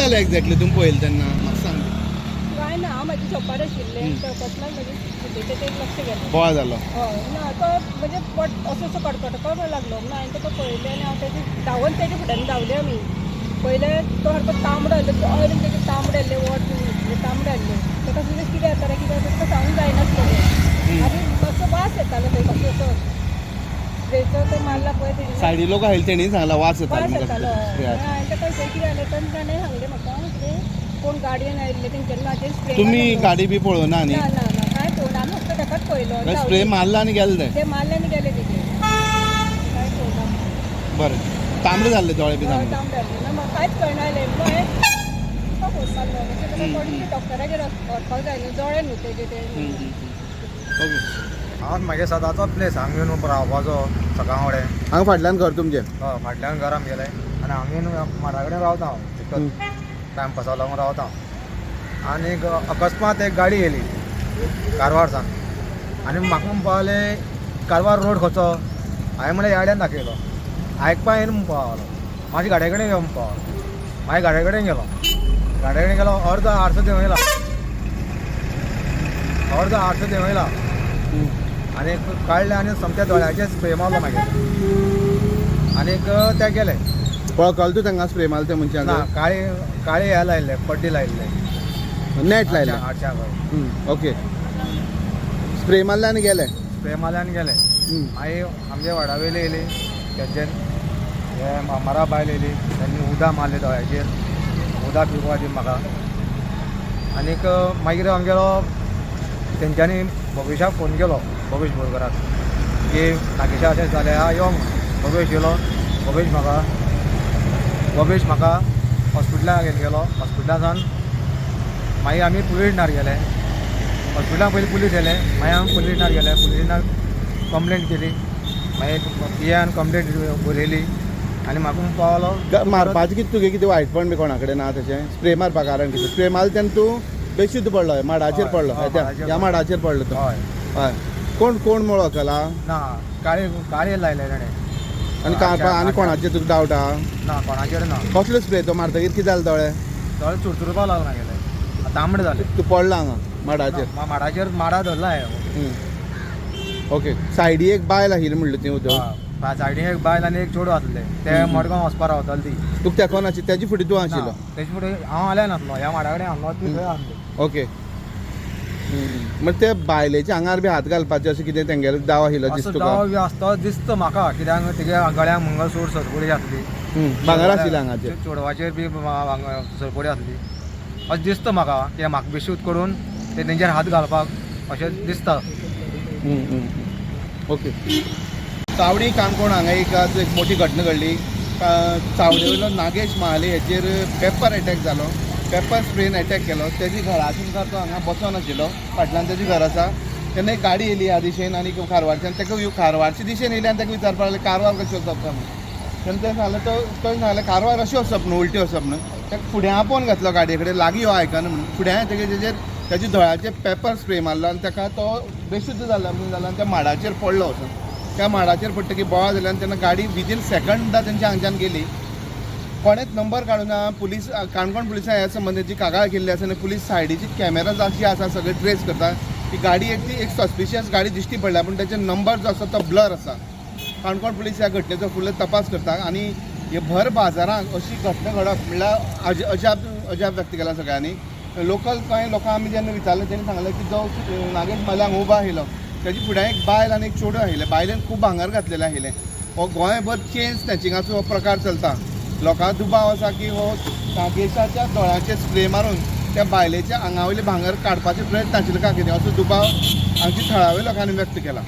जालें एक्झॅक्टली तुमी पळयलें तेन्ना म्हाका सांग. काय ना हांव म्हाजे शॉपार आशिल्लें कसल्याच म्हाजे स्कुटीचेर एक लक्ष गेलें. बोवाळ जालो. हय ना तो म्हणजे असो असो कडकडपाक लागलो ना हांवें ताका पळयलें आनी हांव तेजे धांवून तेजे फुड्यान धांवले आमी. पयलें तो सारको तांबडो आसलो ऑयलीन तेजे तांबडे आसले वोट तांबडे आसले ताका सुद्दां कितें जातालें ताका सांगूंक जायनासलें आनी मातसो वास येतालो थंय कसो असो स्प्रेचो तो मारला पळय तेजे सायडी लोक आयिल्ले तेणी सांगला वास येतालो वास येतालो. हांवें ताका खंय कितें जालें तेन्ना ताणें सांगलें म्हाका कितें कोण गाडयेन आयिल्ले तेंच्यांनी म्हाजेर स्प्रे तुमी गाडी बी पळोवना न्ही? ना ना ना काय पळोवना आमी फक्त ताकाच पळयलो स्प्रे मारला आनी गेले ते मारले आनी गेले तेजे काय पळोवना. बरें. तांबडे जाल्ले दोळे बी तांबडे. तांबडे आसले ना म्हाका कांयच कळनासलें म्हणून हांवें तुका फोन मारलो म्हणजे कोणी डॉक्टरागेर व्हरपाक जाय न्हू दोळे न्हू तेजे ते. ओके. हांव म्हागे सदांचो प्लेस हांगा येवन रावपाचो सकाळ फुडें. हांगा फाटल्यान घर तुमचें? हय फाटल्यान घर आमगेलें आनी हांगा येवन माडा कडेन रावता हांव चिकत टायमपासा लागून रावता. आनी अकस्मात एक गाडी येयली कारवारसान आनी म्हाका म्हणून पावलें कारवार रोड खंयचो. हांवें म्हळ्यार याड्यान दाखयलो आयकपा येना म्हणून पावलो. म्हाजे गाडये कडेन येवन पावलो. मागीर गाडये कडेन गेलो. गाडये कडेन गेलो अर्दो आरसो देंवयला आनी काडले आनी समत्या दोळ्याचेर स्प्रे मारलो मागीर आनीक ते गेले. वळखलो तूं तांकां स्प्रे मारले ते मनशाक? ना काळे हे लायिल्ले पड्डी लायिल्ले नेट लायले? हाडच्या हय. ओके. स्प्रे मारले आनी गेले? स्प्रे मारले आनी गेले. मागीर आमचे वाडावयले येयली तेंच्यान हे मरा बायल येयली तेंनी उदक मारलें दोळ्याचेर उदक पिवपाक दी म्हाका. आनीक मागीर आमगेलो तेंच्यांनी भोगेशाक फोन केलो भोगेश बोरकाराक की नागेशा अशें जालें हा यो. भोगेश येयलो. भोगेश म्हाका हॉस्पिटलाक घेवन गेलो. हॉस्पिटलांतल्यान मागीर आमी पुलीस स्टेशनार गेले. हॉस्पिटलाक पयलीं पुलीस येयले मागीर आमी पुलीस स्टेशनार गेले. पुलीस स्टेशनार कंप्लेंट केली मागीर पियान कंप्लेंट बरयली आनी म्हाका पावलो. मारपाचें कितें तुगे कितें वायटपण बी कोणा कडेन ना तशें? स्प्रे मारपा कारण कितें? स्प्रे मारले तेन्ना तूं बेशुद्ध पडलो माडाचेर पडलो ह्या माडाचेर पडलो तो? हय. हय. कोण वळखला? ना काळे लायले ताणें. आनी कोणाचेर तुका डावट आहा? ना कोणाचेर ना. कसलो स्प्रे तो मारतकीर कितें जालें दोळे? दोळे चुरचुरपाक लागला गेले तांबडे जाले. तूं पडला हांगा माडाचेर? माडाचेर माडा धरला हांवें. ओके. सायडी एक बायल आशिल्ली म्हणलें ती उदक? सायडीन एक बायल आनी एक चेडूं आसलें ते मडगांव वचपाक रावताली ती. तुका तेकोन आशिल्ली तेजे फुडें तूं आशिल्लो? तेजे फुडें हांव आल्या नासलो ह्या माडा कडेन आहलो ती थंय आसली. ओके. ते बायलेच्या आंगार बी हात घालपाचें अशें कितें तेंगेलो दाव आशिल्लो दिसता तुका? दाव बी आसता दिसता म्हाका कित्याक तेगे गळ्याक मंगळसूर सरपुडी आसली. भांगर आशिल्लें हांगाचेर? चेडवाचेर बी सरपुडी आसली अशें दिसता म्हाका की म्हाका बेशूद करून ते तेंचेर हात घालपाक अशें दिसता. ओके. चावडी काणकोण हांगा एक मोठी घटना घडली. चावडे वयलो नागेश महाले हेचेर पेपर अटॅक जालो. पेपर स्प्रेन अटॅक केलो. तेजी घराच्या मुखार तो हांगा बसोन आशिल्लो. फाटल्यान तेजें घर आसा. तेन्ना एक गाडी येयली ह्या दिशेन आनी कारवारच्यान ताका कारवारचे दिशेन येयली आनी ताका विचारपाक लागलें कारवार कशें वचप काय म्हणून. तेन्ना तें सांगलें तो सांगलें कारवार अशें वचप न्हू उलटी वचप न्हू. ताका फुडें आपोवन घातलो गाडये कडेन लागीं हो आयकना म्हणून. फुडें तेजेर दोळ्याचेर पेपर स्प्रे मारलो आनी ताका तो बेशुद्ध जालो म्हणून जालो आनी त्या माडाचेर पडलो वचून. त्या माडाचेर पडटकीर बोवाळ जालें आनी तेन्ना गाडी विदीन सेकंडां तेंच्या हांगच्यान गेली. कोणेच नंबर काडूना. पुलीस काणकोण पुलिसां ह्या संबंदीची कागाळ केल्ली आसा आनी पुलीस सायडीची कॅमेराज जी आसा सगळे ट्रेस करता. ती गाडी एक सस्पिशियस गाडी दिश्टी पडल्या पूण तेचे नंबर जो आसा तो ब्लर आसा. काणकोण पुलीस ह्या घटनेचो फुडलो तपास करता आनी हे भर बाजारांत अशी घटना घडप म्हणल्यार अजाप व्यक्त केला सगळ्यांनी. लोकल कांय लोकांक आमी जेन्ना विचारलें तेणी सांगलें की जो नागेश मल्लांक उबो आशिल्लो तेजे फुडें एक बायल आनी एक चेडूं आशिल्लें. बायलेन खूब भांगर घातलेलें आशिल्लें. हो गोंयभर चेन स्नॅचिंगाचो हो प्रकार चलता. लोकांक दुबाव आसा की हो नागेशाच्या दोळ्याचेर स्प्रे मारून त्या बायलेच्या आंगावयले भांगर काडपाचे प्रयत्न आशिल्ले काय कितें असो दुबाव हांगची थळाव्या लोकांनी व्यक्त केला.